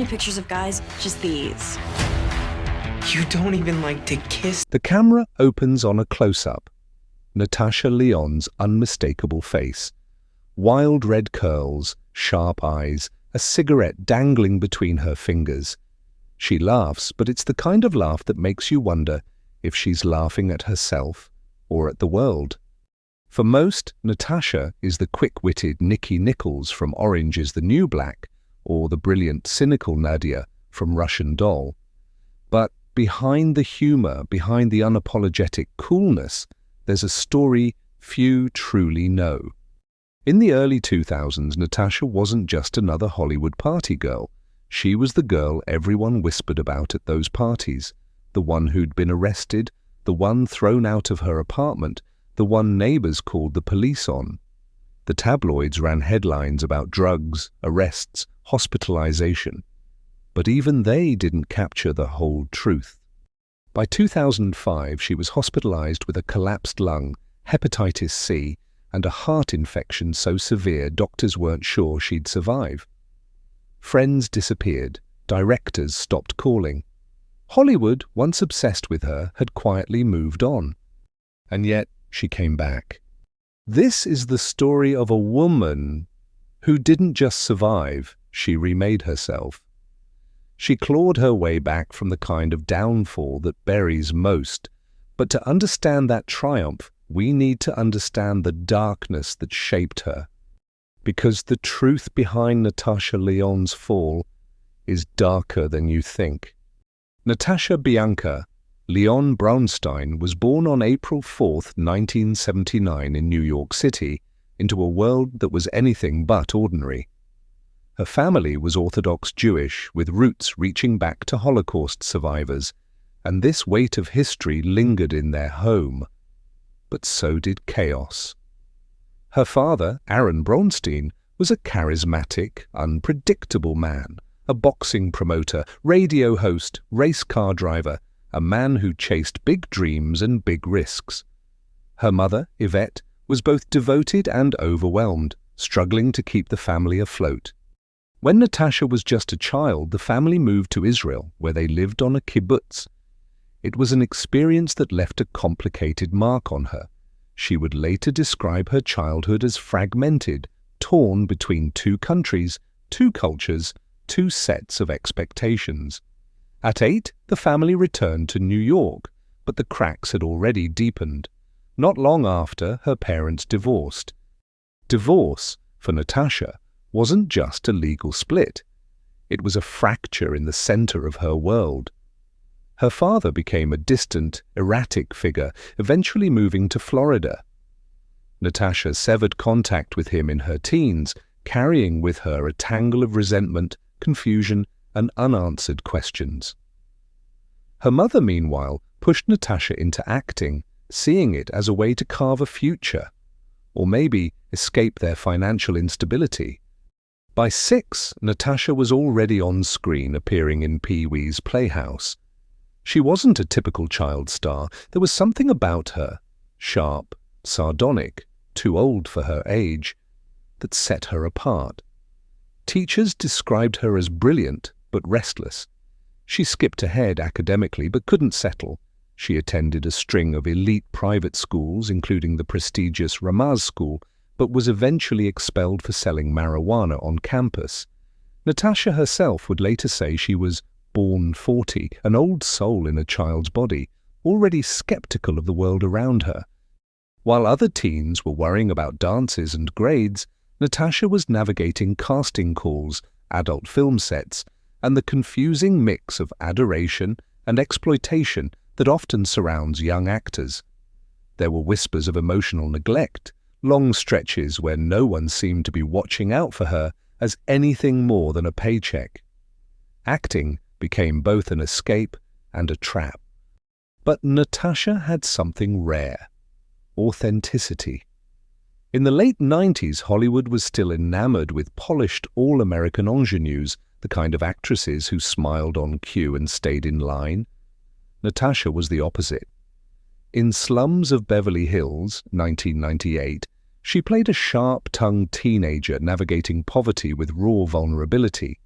many pictures of guys, just these. You don't even like to kiss. The camera opens on a close-up. Natasha Lyonne's unmistakable face. Wild red curls, sharp eyes, a cigarette dangling between her fingers. She laughs, but it's the kind of laugh that makes you wonder if she's laughing at herself or at the world. For most, Natasha is the quick-witted Nikki Nichols from Orange is the New Black, or the brilliant, cynical Nadia from Russian Doll. But behind the humor, behind the unapologetic coolness, there's a story few truly know. In the early 2000s, Natasha wasn't just another Hollywood party girl. She was the girl everyone whispered about at those parties, the one who'd been arrested, the one thrown out of her apartment, the one neighbors called the police on. The tabloids ran headlines about drugs, arrests, hospitalization. But even they didn't capture the whole truth. By 2005, she was hospitalized with a collapsed lung, hepatitis C, and a heart infection so severe doctors weren't sure she'd survive. Friends disappeared. Directors stopped calling. Hollywood, once obsessed with her, had quietly moved on. And yet, she came back. This is the story of a woman who didn't just survive, she remade herself. She clawed her way back from the kind of downfall that buries most. But to understand that triumph, we need to understand the darkness that shaped her. Because the truth behind Natasha Lyonne's fall is darker than you think. Natasha Bianca Lyonne Braunstein was born on April 4, 1979 in New York City, into a world that was anything but ordinary. Her family was Orthodox Jewish, with roots reaching back to Holocaust survivors, and this weight of history lingered in their home. But so did chaos. Her father, Aaron Braunstein, was a charismatic, unpredictable man, a boxing promoter, radio host, race car driver, a man who chased big dreams and big risks. Her mother, Yvette, was both devoted and overwhelmed, struggling to keep the family afloat. When Natasha was just a child, the family moved to Israel, where they lived on a kibbutz. It was an experience that left a complicated mark on her. She would later describe her childhood as fragmented, torn between two countries, two cultures, two sets of expectations. At 8, the family returned to New York, but the cracks had already deepened. Not long after, her parents divorced. Divorce, for Natasha, wasn't just a legal split. It was a fracture in the center of her world. Her father became a distant, erratic figure, eventually moving to Florida. Natasha severed contact with him in her teens, carrying with her a tangle of resentment, confusion, and unanswered questions. Her mother, meanwhile, pushed Natasha into acting, seeing it as a way to carve a future, or maybe escape their financial instability. By 6, Natasha was already on screen, appearing in Pee-wee's Playhouse. She wasn't a typical child star. There was something about her, sharp, sardonic, too old for her age, that set her apart. Teachers described her as brilliant but restless. She skipped ahead academically but couldn't settle. She attended a string of elite private schools, including the prestigious Ramaz School, but was eventually expelled for selling marijuana on campus. Natasha herself would later say she was born 40, an old soul in a child's body, already skeptical of the world around her. While other teens were worrying about dances and grades, Natasha was navigating casting calls, adult film sets, and the confusing mix of adoration and exploitation that often surrounds young actors. There were whispers of emotional neglect, long stretches where no one seemed to be watching out for her as anything more than a paycheck. Acting became both an escape and a trap. But Natasha had something rare: authenticity. In the late 90s, Hollywood was still enamored with polished all-American ingenues, the kind of actresses who smiled on cue and stayed in line. Natasha was the opposite. In Slums of Beverly Hills, 1998, she played a sharp-tongued teenager navigating poverty with raw vulnerability.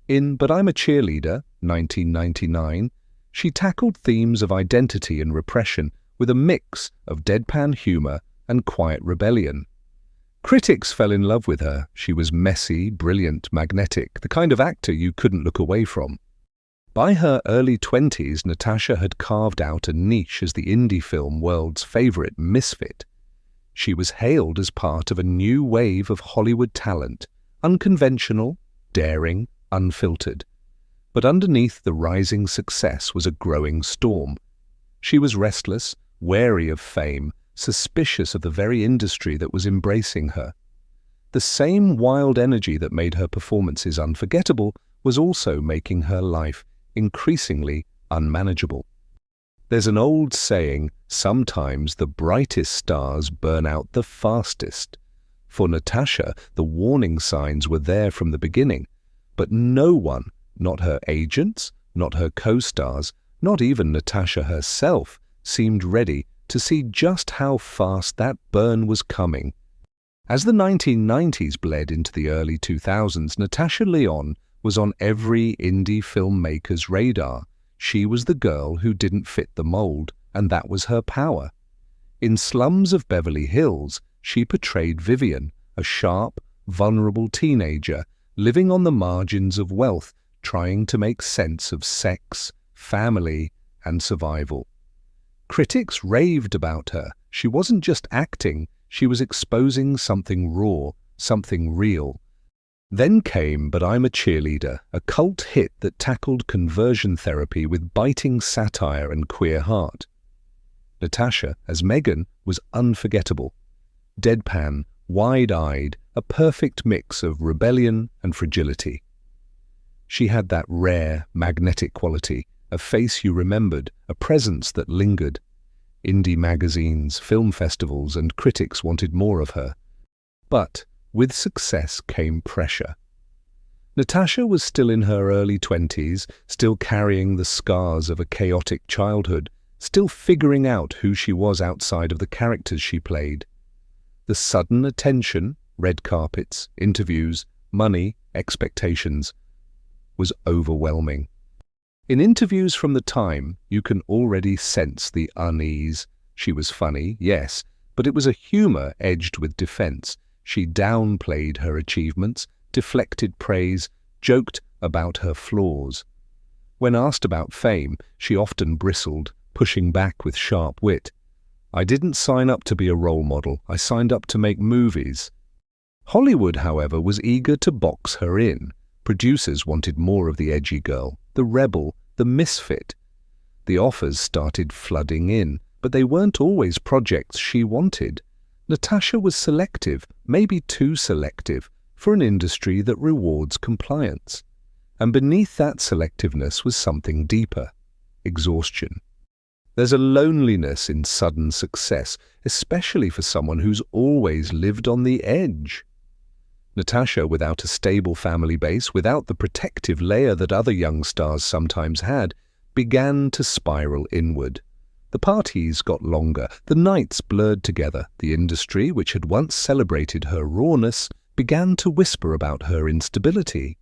In But I'm a Cheerleader, 1999, she tackled themes of identity and repression with a mix of deadpan humor and quiet rebellion. Critics fell in love with her. She was messy, brilliant, magnetic, the kind of actor you couldn't look away from. By her early 20s, Natasha had carved out a niche as the indie film world's favorite misfit. She was hailed as part of a new wave of Hollywood talent, unconventional, daring, unfiltered. But underneath the rising success was a growing storm. She was restless, wary of fame, suspicious of the very industry that was embracing her. The same wild energy that made her performances unforgettable was also making her life increasingly unmanageable. There's an old saying, sometimes the brightest stars burn out the fastest. For Natasha, the warning signs were there from the beginning, but no one, not her agents, not her co-stars, not even Natasha herself, seemed ready to see just how fast that burn was coming. As the 1990s bled into the early 2000s, Natasha Lyonne was on every indie filmmaker's radar. She was the girl who didn't fit the mold, and that was her power. In Slums of Beverly Hills, she portrayed Vivian, a sharp, vulnerable teenager living on the margins of wealth, trying to make sense of sex, family, and survival. Critics raved about her. She wasn't just acting, she was exposing something raw, something real. Then came But I'm a Cheerleader, a cult hit that tackled conversion therapy with biting satire and queer heart. Natasha, as Megan, was unforgettable. Deadpan, wide-eyed, a perfect mix of rebellion and fragility. She had that rare, magnetic quality, a face you remembered, a presence that lingered. Indie magazines, film festivals, and critics wanted more of her. But with success came pressure. Natasha was still in her early 20s, still carrying the scars of a chaotic childhood, still figuring out who she was outside of the characters she played. The sudden attention, red carpets, interviews, money, expectations, was overwhelming. In interviews from the time, you can already sense the unease. She was funny, yes, but it was a humor edged with defense. She downplayed her achievements, deflected praise, joked about her flaws. When asked about fame, she often bristled, pushing back with sharp wit. "I didn't sign up to be a role model. I signed up to make movies." Hollywood, however, was eager to box her in. Producers wanted more of the edgy girl, the rebel, the misfit. The offers started flooding in, but they weren't always projects she wanted. Natasha was selective, maybe too selective, for an industry that rewards compliance. And beneath that selectiveness was something deeper: exhaustion. There's a loneliness in sudden success, especially for someone who's always lived on the edge. Natasha, without a stable family base, without the protective layer that other young stars sometimes had, began to spiral inward. The parties got longer, the nights blurred together. The industry, which had once celebrated her rawness, began to whisper about her instability.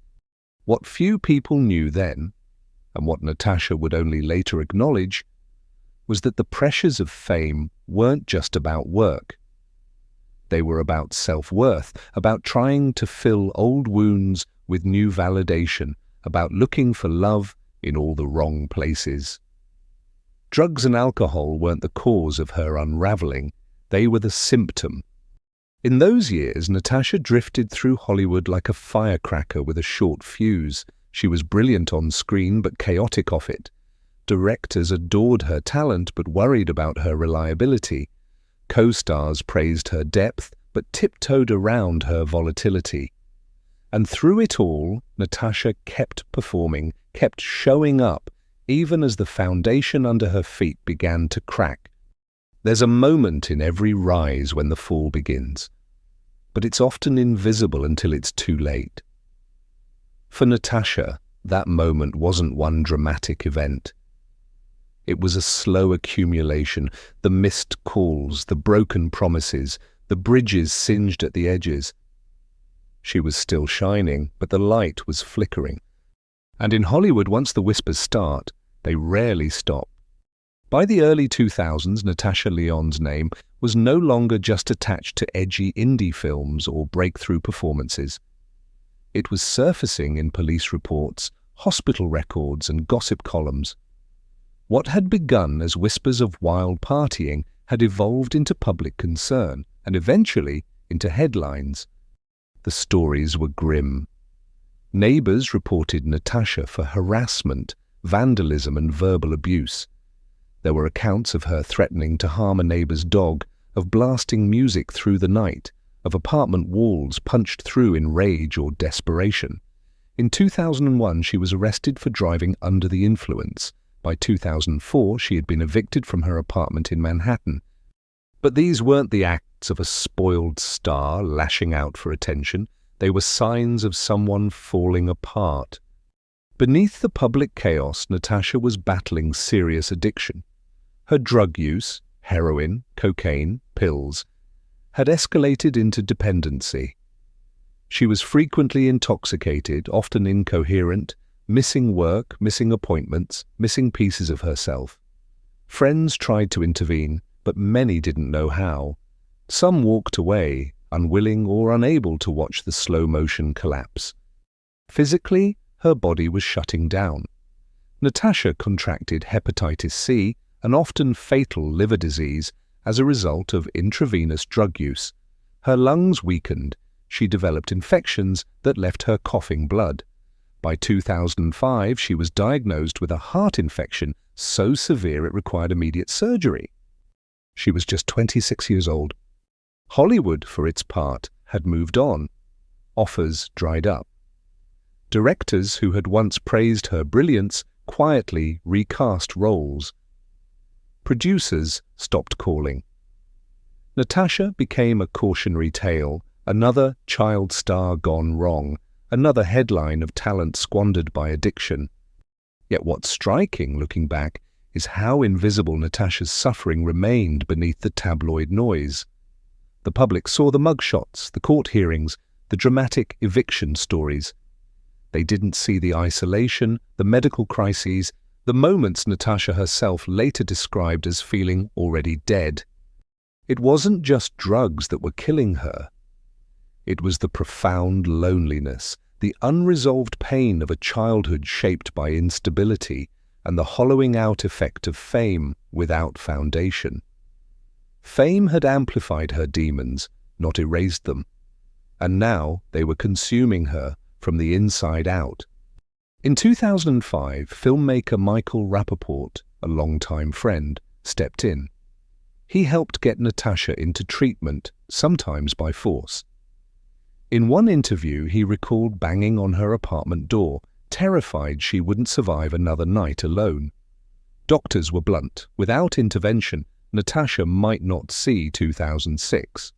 What few people knew then, and what Natasha would only later acknowledge, was that the pressures of fame weren't just about work. They were about self-worth, about trying to fill old wounds with new validation, about looking for love in all the wrong places. Drugs and alcohol weren't the cause of her unraveling, they were the symptom. In those years, Natasha drifted through Hollywood like a firecracker with a short fuse. She was brilliant on screen but chaotic off it. Directors adored her talent but worried about her reliability. Co-stars praised her depth but tiptoed around her volatility. And through it all, Natasha kept performing, kept showing up, even as the foundation under her feet began to crack. There's a moment in every rise when the fall begins, but it's often invisible until it's too late. For Natasha, that moment wasn't one dramatic event. It was a slow accumulation, the missed calls, the broken promises, the bridges singed at the edges. She was still shining, but the light was flickering. And in Hollywood, once the whispers start, they rarely stop. By the early 2000s, Natasha Lyonne's name was no longer just attached to edgy indie films or breakthrough performances. It was surfacing in police reports, hospital records, and gossip columns. What had begun as whispers of wild partying had evolved into public concern and eventually into headlines. The stories were grim. Neighbors reported Natasha for harassment, vandalism, and verbal abuse. There were accounts of her threatening to harm a neighbor's dog, of blasting music through the night, of apartment walls punched through in rage or desperation. In 2001, she was arrested for driving under the influence. By 2004, she had been evicted from her apartment in Manhattan. But these weren't the acts of a spoiled star lashing out for attention. They were signs of someone falling apart. Beneath the public chaos, Natasha was battling serious addiction. Her drug use, heroin, cocaine, pills, had escalated into dependency. She was frequently intoxicated, often incoherent, missing work, missing appointments, missing pieces of herself. Friends tried to intervene, but many didn't know how. Some walked away, unwilling or unable to watch the slow-motion collapse. Physically, her body was shutting down. Natasha contracted hepatitis C, an often fatal liver disease, as a result of intravenous drug use. Her lungs weakened. She developed infections that left her coughing blood. By 2005, she was diagnosed with a heart infection so severe it required immediate surgery. She was just 26 years old. Hollywood, for its part, had moved on. Offers dried up. Directors who had once praised her brilliance quietly recast roles. Producers stopped calling. Natasha became a cautionary tale, another child star gone wrong, another headline of talent squandered by addiction. Yet what's striking, looking back, is how invisible Natasha's suffering remained beneath the tabloid noise. The public saw the mugshots, the court hearings, the dramatic eviction stories. They didn't see the isolation, the medical crises, the moments Natasha herself later described as feeling already dead. It wasn't just drugs that were killing her. It was the profound loneliness, the unresolved pain of a childhood shaped by instability, and the hollowing out effect of fame without foundation. Fame had amplified her demons, not erased them. And now they were consuming her from the inside out. In 2005, filmmaker Michael Rappaport, a longtime friend, stepped in. He helped get Natasha into treatment, sometimes by force. In one interview, he recalled banging on her apartment door, terrified she wouldn't survive another night alone. Doctors were blunt. Without intervention, Natasha might not see 2006.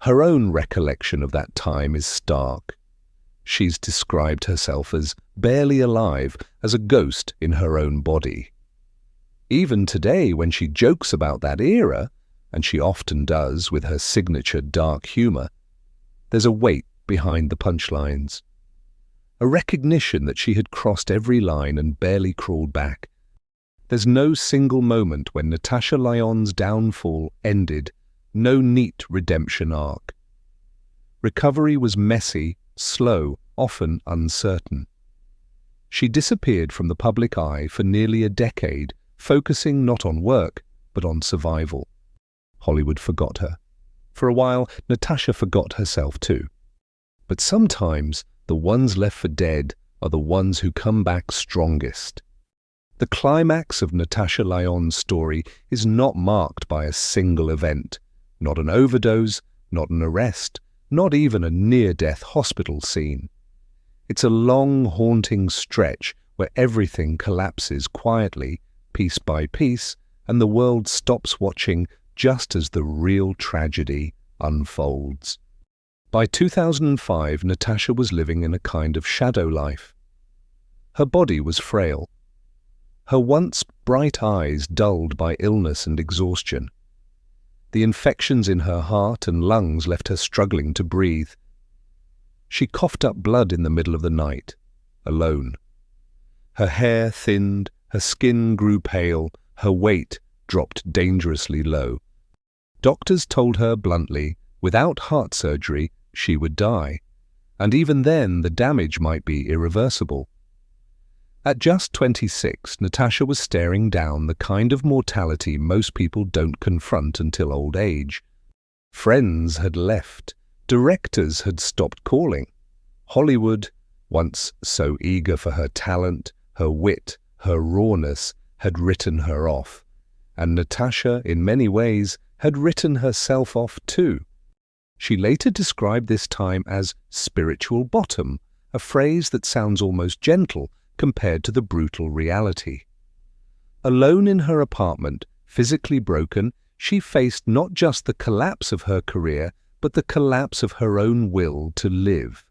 Her own recollection of that time is stark. She's described herself as barely alive, as a ghost in her own body. Even today, when she jokes about that era, and she often does with her signature dark humor, there's a weight behind the punchlines. A recognition that she had crossed every line and barely crawled back. There's no single moment when Natasha Lyonne's downfall ended, no neat redemption arc. Recovery was messy, slow, often uncertain. She disappeared from the public eye for nearly a decade, focusing not on work, but on survival. Hollywood forgot her. For a while, Natasha forgot herself too. But sometimes, the ones left for dead are the ones who come back strongest. The climax of Natasha Lyonne's story is not marked by a single event, not an overdose, not an arrest, not even a near-death hospital scene. It's a long, haunting stretch where everything collapses quietly, piece by piece, and the world stops watching just as the real tragedy unfolds. By 2005, Natasha was living in a kind of shadow life. Her body was frail. Her once bright eyes dulled by illness and exhaustion. The infections in her heart and lungs left her struggling to breathe. She coughed up blood in the middle of the night, alone. Her hair thinned, her skin grew pale, her weight dropped dangerously low. Doctors told her bluntly, without heart surgery, she would die. And even then, the damage might be irreversible. At just 26, Natasha was staring down the kind of mortality most people don't confront until old age. Friends had left. Directors had stopped calling. Hollywood, once so eager for her talent, her wit, her rawness, had written her off. And Natasha, in many ways, had written herself off too. She later described this time as spiritual bottom, a phrase that sounds almost gentle compared to the brutal reality. Alone in her apartment, physically broken, she faced not just the collapse of her career, but the collapse of her own will to live.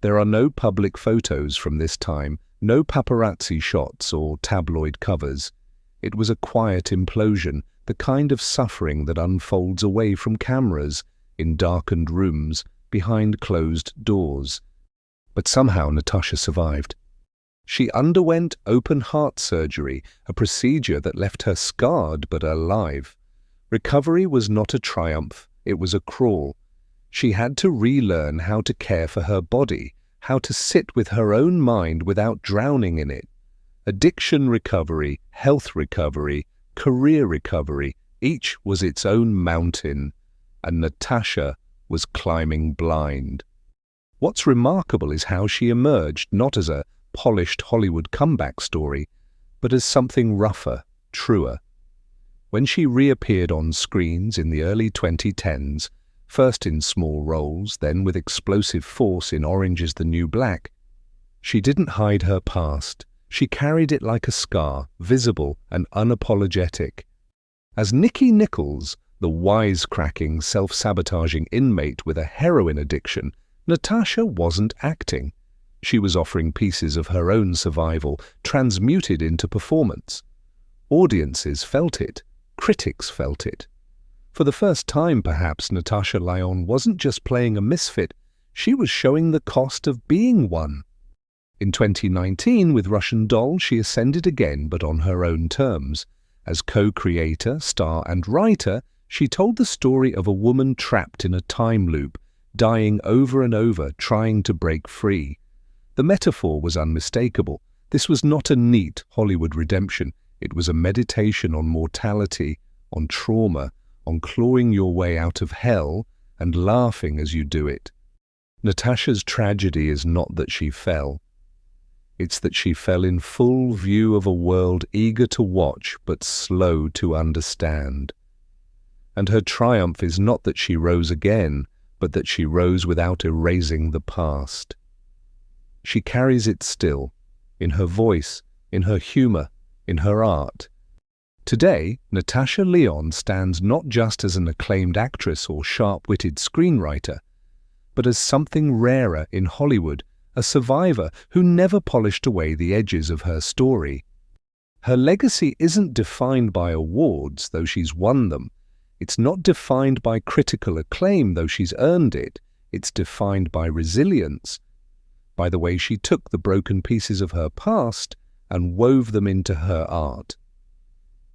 There are no public photos from this time, no paparazzi shots or tabloid covers. It was a quiet implosion, the kind of suffering that unfolds away from cameras, in darkened rooms, behind closed doors. But somehow Natasha survived. She underwent open heart surgery, a procedure that left her scarred but alive. Recovery was not a triumph, it was a crawl. She had to relearn how to care for her body, how to sit with her own mind without drowning in it. Addiction recovery, health recovery, career recovery, each was its own mountain, and Natasha was climbing blind. What's remarkable is how she emerged not as a polished Hollywood comeback story, but as something rougher, truer. When she reappeared on screens in the early 2010s, first in small roles, then with explosive force in Orange is the New Black, she didn't hide her past. She carried it like a scar, visible and unapologetic. As Nikki Nichols, the wisecracking, self-sabotaging inmate with a heroin addiction, Natasha wasn't acting. She was offering pieces of her own survival, transmuted into performance. Audiences felt it. Critics felt it. For the first time, perhaps, Natasha Lyonne wasn't just playing a misfit, she was showing the cost of being one. In 2019, with Russian Doll, she ascended again, but on her own terms. As co-creator, star and writer, she told the story of a woman trapped in a time loop, dying over and over, trying to break free. The metaphor was unmistakable. This was not a neat Hollywood redemption. It was a meditation on mortality, on trauma, on clawing your way out of hell and laughing as you do it. Natasha's tragedy is not that she fell. It's that she fell in full view of a world eager to watch but slow to understand. And her triumph is not that she rose again, but that she rose without erasing the past. She carries it still, in her voice, in her humor, in her art. Today, Natasha Lyonne stands not just as an acclaimed actress or sharp-witted screenwriter, but as something rarer in Hollywood, a survivor who never polished away the edges of her story. Her legacy isn't defined by awards, though she's won them. It's not defined by critical acclaim, though she's earned it. It's defined by resilience, by the way she took the broken pieces of her past and wove them into her art.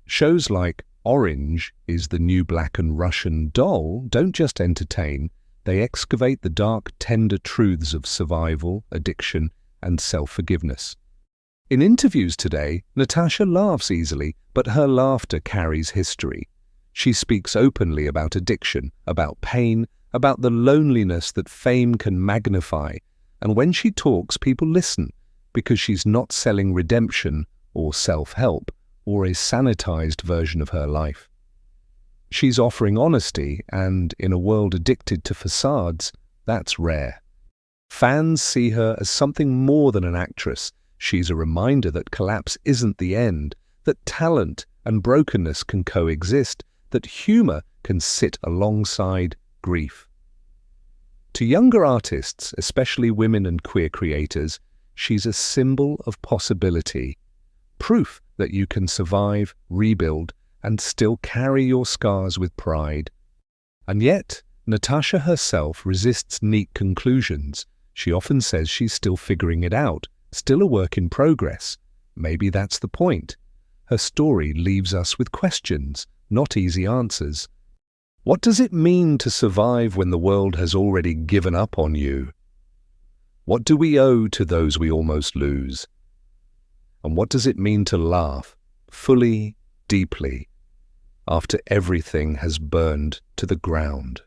Shows like Orange is the New Black and Russian Doll don't just entertain, they excavate the dark, tender truths of survival, addiction, and self-forgiveness. In interviews today, Natasha laughs easily, but her laughter carries history. She speaks openly about addiction, about pain, about the loneliness that fame can magnify, and when she talks, people listen, because she's not selling redemption or self-help or a sanitized version of her life. She's offering honesty, and in a world addicted to facades, that's rare. Fans see her as something more than an actress. She's a reminder that collapse isn't the end, that talent and brokenness can coexist, that humor can sit alongside grief. To younger artists, especially women and queer creators, she's a symbol of possibility, proof that you can survive, rebuild, and still carry your scars with pride. And yet, Natasha herself resists neat conclusions. She often says she's still figuring it out, still a work in progress. maybe that's the point. Her story leaves us with questions, not easy answers. What does it mean to survive when the world has already given up on you? What do we owe to those we almost lose? And what does it mean to laugh, fully, deeply, after everything has burned to the ground?